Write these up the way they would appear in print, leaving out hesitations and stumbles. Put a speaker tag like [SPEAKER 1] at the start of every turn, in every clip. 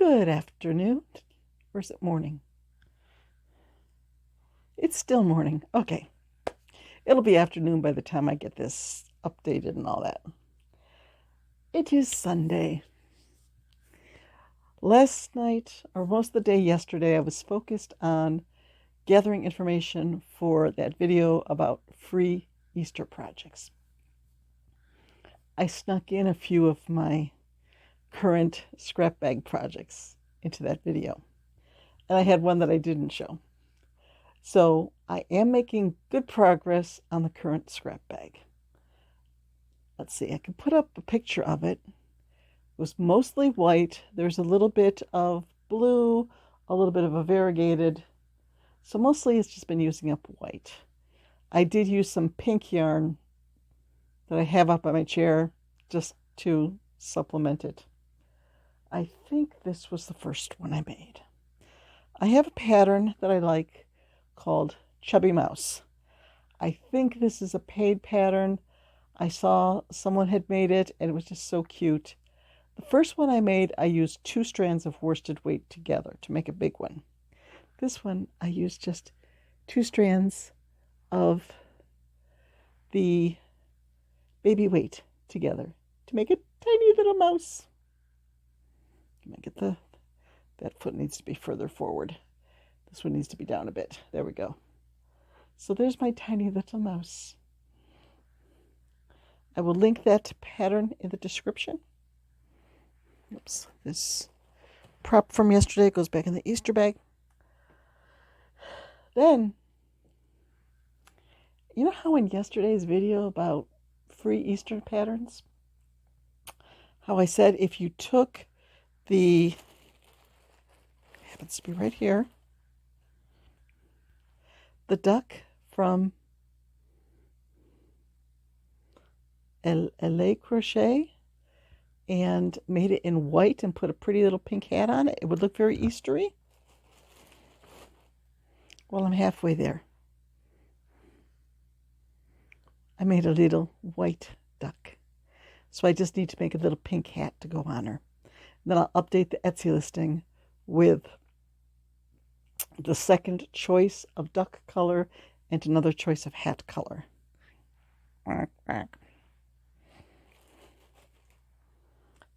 [SPEAKER 1] Good afternoon. Or is it morning? It's still morning. Okay. It'll be afternoon by the time I get this updated and all that. It is Sunday. Last night, or most of the day yesterday, I was focused on gathering information for that video about free Easter projects. I snuck in a few of my current scrap bag projects into that video. And I had one that I didn't show. So I am making good progress on the current scrap bag. Let's see, I can put up a picture of it. It was mostly white. There's a little bit of blue, a little bit of a variegated. So mostly it's just been using up white. I did use some pink yarn that I have up on my chair just to supplement it. I think this was the first one I made. I have a pattern that I like called Chubby Mouse. I think this is a paid pattern. I saw someone had made it and it was just so cute. The first one I made, I used 2 strands of worsted weight together to make a big one. This one, I used just 2 strands of the baby weight together to make a tiny little mouse. Get that foot needs to be further forward. This one needs to be down a bit. There we go. So there's my tiny little mouse. I will link that pattern in the description. Oops, this prop from yesterday goes back in the Easter bag. Then, you know how in yesterday's video about free Easter patterns, how I said if you took the, happens to be right here, the duck from Allez Crochet and made it in white and put a pretty little pink hat on it, it would look very Eastery. Well, I'm halfway there. I made a little white duck. So I just need to make a little pink hat to go on her. Then I'll update the Etsy listing with the second choice of duck color and another choice of hat color. And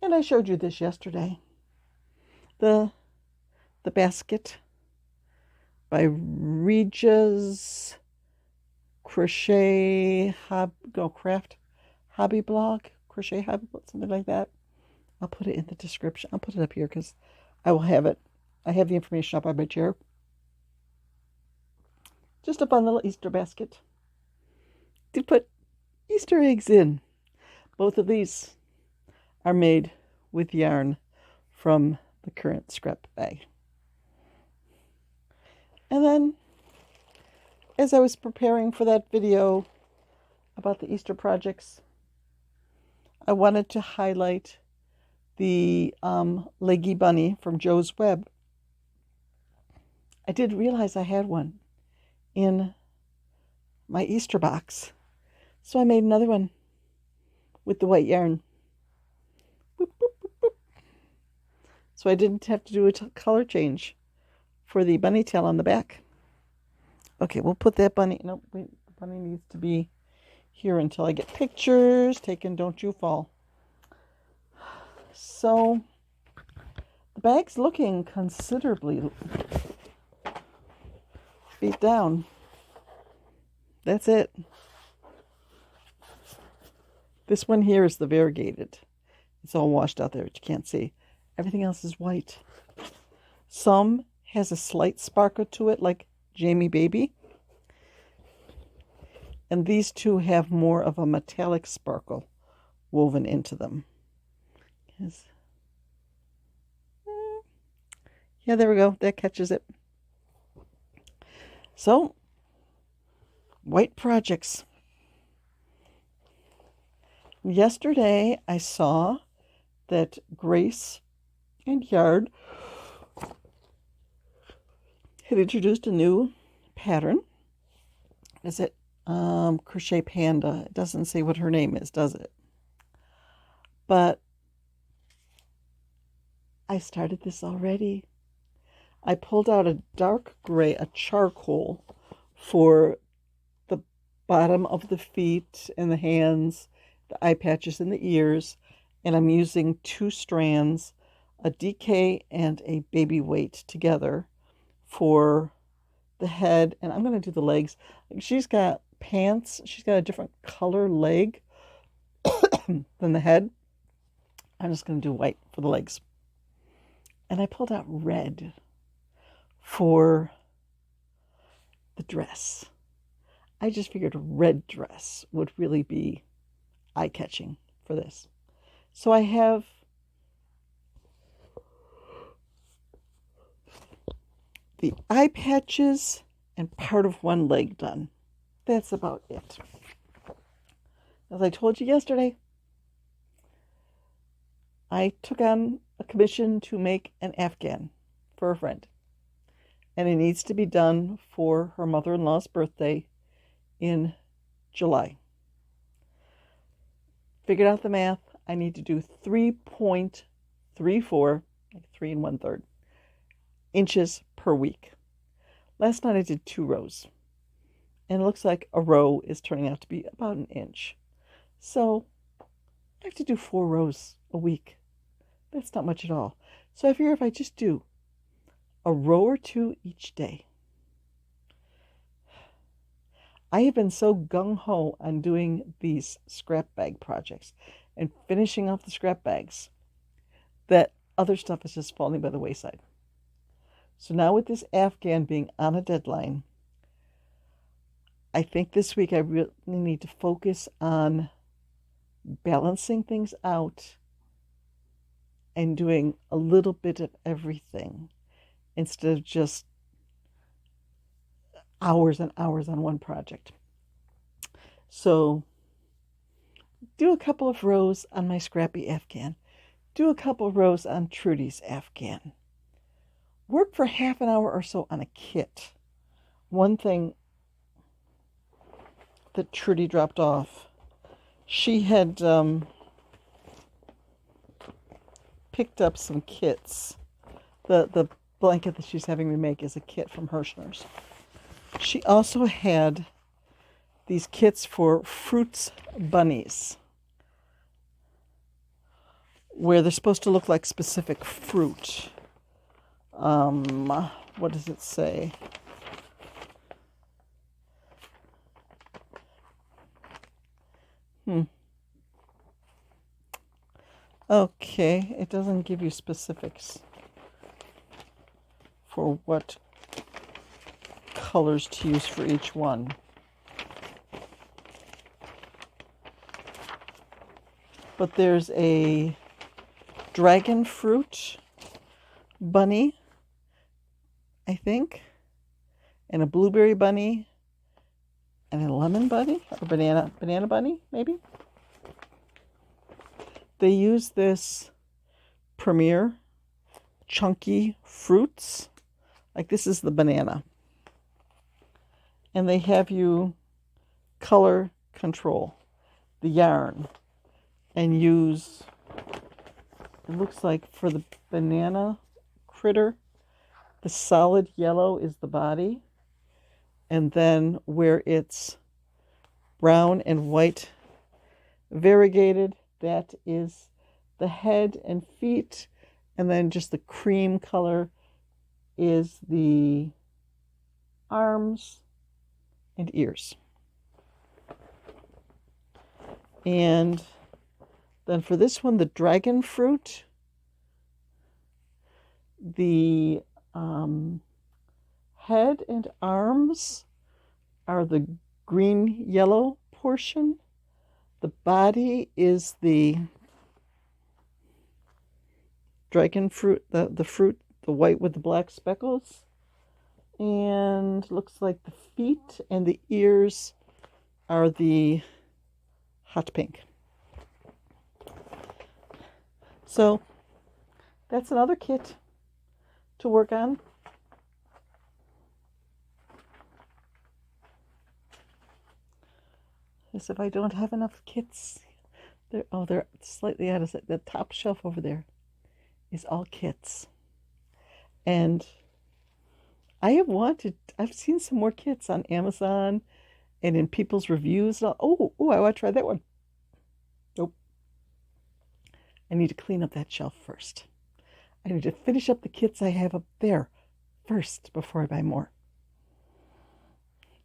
[SPEAKER 1] I showed you this yesterday. The basket by Regis Crochet Craft Hobby Blog, Crochet Hobby Blog, something like that. I'll put it in the description. I'll put it up here because I will have it. I have the information up on my chair. Just a fun little Easter basket to put Easter eggs in. Both of these are made with yarn from the current scrap bag. And then, as I was preparing for that video about the Easter projects, I wanted to highlight the Leggy bunny from Joe's Web. I did realize I had one in my Easter box, so I made another one with the white yarn. Boop, boop, boop, boop. So I didn't have to do a color change for the bunny tail on the back. Okay, we'll put that bunny. Nope, wait, the bunny needs to be here until I get pictures taken. Don't you fall. So the bag's looking considerably beat down. That's it. This one here is the variegated. It's all washed out there, but you can't see. Everything else is white. Some has a slight sparkle to it, like Jamie Baby. And these two have more of a metallic sparkle woven into them. Yes. Yeah, there we go. That catches it. So, white projects. Yesterday, I saw that Grace and Yard had introduced a new pattern. Is it Crochet Panda? It doesn't say what her name is, does it? But I I started this already. I pulled out a dark gray, a charcoal, for the bottom of the feet and the hands, the eye patches and the ears, and I'm using 2 strands, a DK and a baby weight together for the head, and I'm going to do the legs. She's got pants. She's got a different color leg than the head. I'm just going to do white for the legs. And I pulled out red for the dress. I just figured a red dress would really be eye-catching for this. So I have the eye patches and part of one leg done. That's about it. As I told you yesterday, I took on a commission to make an Afghan for a friend. And it needs to be done for her mother-in-law's birthday in July. Figured out the math. I need to do 3.34, like 3 1/3 inches per week. Last night I did 2 rows. And it looks like a row is turning out to be about 1 inch. So I have to do 4 rows a week. That's not much at all. So I figure if I just do a row or 2 each day. I have been so gung-ho on doing these scrap bag projects and finishing off the scrap bags that other stuff is just falling by the wayside. So now with this Afghan being on a deadline, I think this week I really need to focus on balancing things out and doing a little bit of everything instead of just hours and hours on one project. So do a couple of rows on my scrappy Afghan. Do a couple of rows on Trudy's Afghan. Work for half an hour or so on a kit. One thing that Trudy dropped off, she had picked up some kits. The blanket that she's having me make is a kit from Hirschner's. She also had these kits for fruits bunnies, where they're supposed to look like specific fruit. What does it say? Okay, it doesn't give you specifics for what colors to use for each one. But there's a dragon fruit bunny, I think, and a blueberry bunny, and a lemon bunny, or banana bunny, maybe. They use this Premier chunky fruits, like this is the banana, and they have you color control the yarn and use, it looks like for the banana critter, the solid yellow is the body, and then where it's brown and white variegated, that is the head and feet, and then just the cream color is the arms and ears. And then for this one, the dragon fruit, the head and arms are the green-yellow portion. The body is the dragon fruit, the fruit, the white with the black speckles. And looks like the feet and the ears are the hot pink. So that's another kit to work on. As if I don't have enough kits. They're slightly out of sight. The top shelf over there is all kits. And I've seen some more kits on Amazon and in people's reviews. I want to try that one. Nope. I need to clean up that shelf first. I need to finish up the kits I have up there first before I buy more.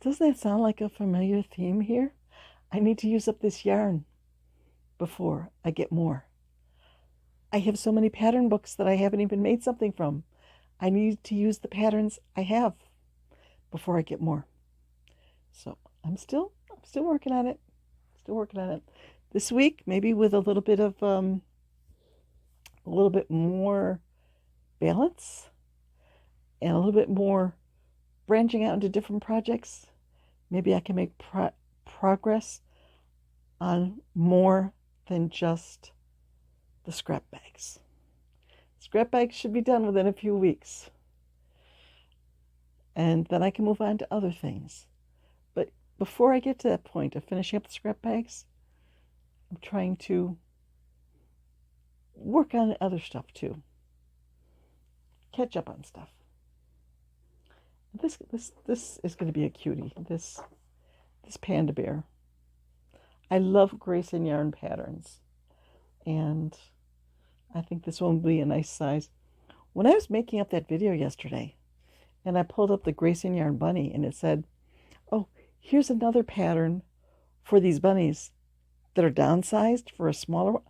[SPEAKER 1] Doesn't that sound like a familiar theme here? I need to use up this yarn before I get more. I have so many pattern books that I haven't even made something from. I need to use the patterns I have before I get more. So I'm still working on it. Still working on it. This week, maybe with a little bit more balance and a little bit more branching out into different projects, maybe I can make progress on more than just the scrap bags. Scrap bags should be done within a few weeks. And then I can move on to other things. But before I get to that point of finishing up the scrap bags, I'm trying to work on other stuff too. Catch up on stuff. This is going to be a cutie. This panda bear. I love Grace and Yarn patterns, and I think this one will be a nice size. When I was making up that video yesterday, and I pulled up the Grace and Yarn bunny, and it said, "Oh, here's another pattern for these bunnies that are downsized for a smaller one."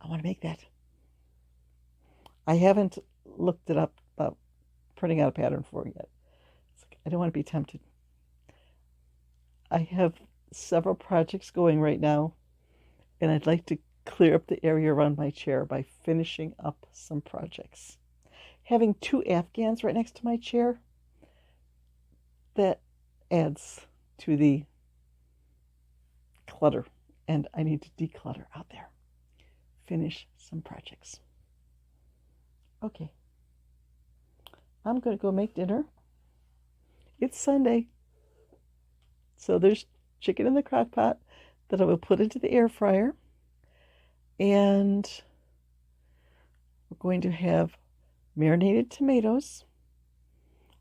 [SPEAKER 1] I want to make that. I haven't looked it up about printing out a pattern for it yet. I don't want to be tempted. I have several projects going right now, and I'd like to clear up the area around my chair by finishing up some projects. Having 2 Afghans right next to my chair, that adds to the clutter, and I need to declutter out there. Finish some projects. Okay. I'm going to go make dinner. It's Sunday, so there's chicken in the crock pot that I will put into the air fryer, and we're going to have marinated tomatoes,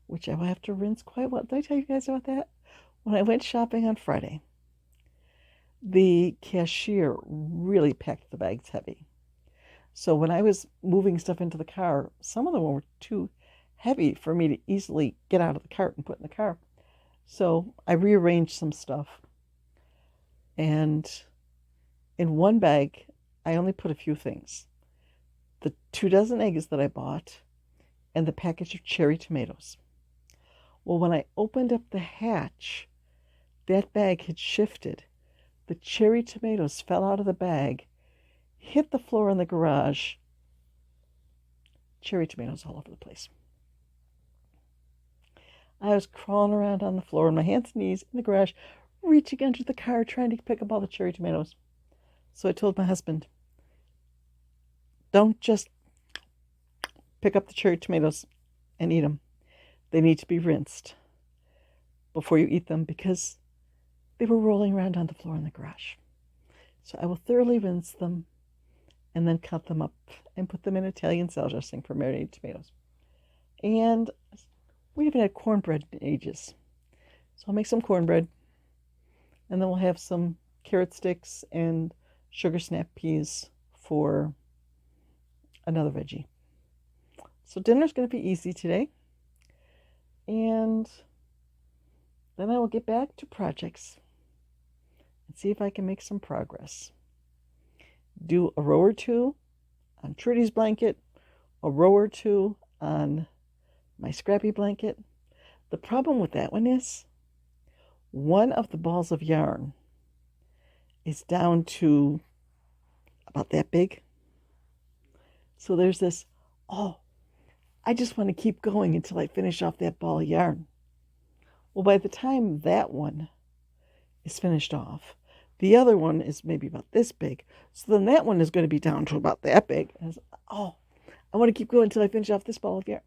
[SPEAKER 1] which I will have to rinse quite well. Did I tell you guys about that? When I went shopping on Friday, the cashier really packed the bags heavy. So when I was moving stuff into the car, some of them were too heavy for me to easily get out of the cart and put in the car. So I rearranged some stuff. And in one bag, I only put a few things. The 2 dozen eggs that I bought and the package of cherry tomatoes. Well, when I opened up the hatch, that bag had shifted. The cherry tomatoes fell out of the bag, hit the floor in the garage. Cherry tomatoes all over the place. I was crawling around on the floor on my hands and knees in the garage, reaching under the car, trying to pick up all the cherry tomatoes. So I told my husband, don't just pick up the cherry tomatoes and eat them. They need to be rinsed before you eat them because they were rolling around on the floor in the garage. So I will thoroughly rinse them and then cut them up and put them in Italian salad dressing for marinated tomatoes. And we haven't had cornbread in ages. So I'll make some cornbread, and then we'll have some carrot sticks and sugar snap peas for another veggie. So dinner's going to be easy today. And then I will get back to projects and see if I can make some progress. Do a row or 2 on Trudy's blanket, a row or 2 on my scrappy blanket. The problem with that one is one of the balls of yarn is down to about that big. So there's this, I just want to keep going until I finish off that ball of yarn. Well, by the time that one is finished off, the other one is maybe about this big. So then that one is going to be down to about that big. And I want to keep going until I finish off this ball of yarn.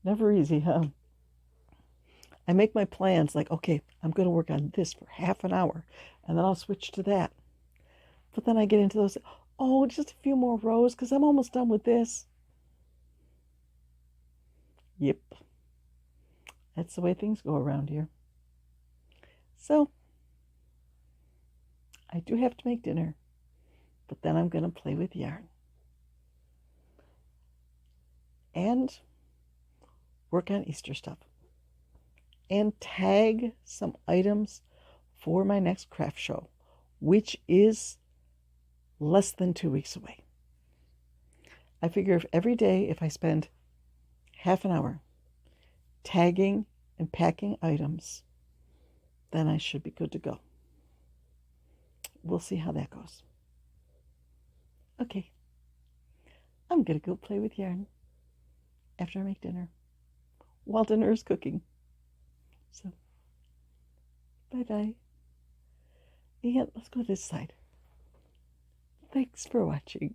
[SPEAKER 1] Never easy, huh? I make my plans like, okay, I'm going to work on this for half an hour, and then I'll switch to that. But then I get into those, oh, just a few more rows because I'm almost done with this. Yep. That's the way things go around here. So, I do have to make dinner, but then I'm going to play with yarn. And work on Easter stuff. And tag some items for my next craft show, which is less than 2 weeks away. I figure if every day, if I spend half an hour tagging and packing items, then I should be good to go. We'll see how that goes. Okay, I'm going to go play with yarn after I make dinner, while dinner is cooking. So, bye-bye. And let's go this side. Thanks for watching.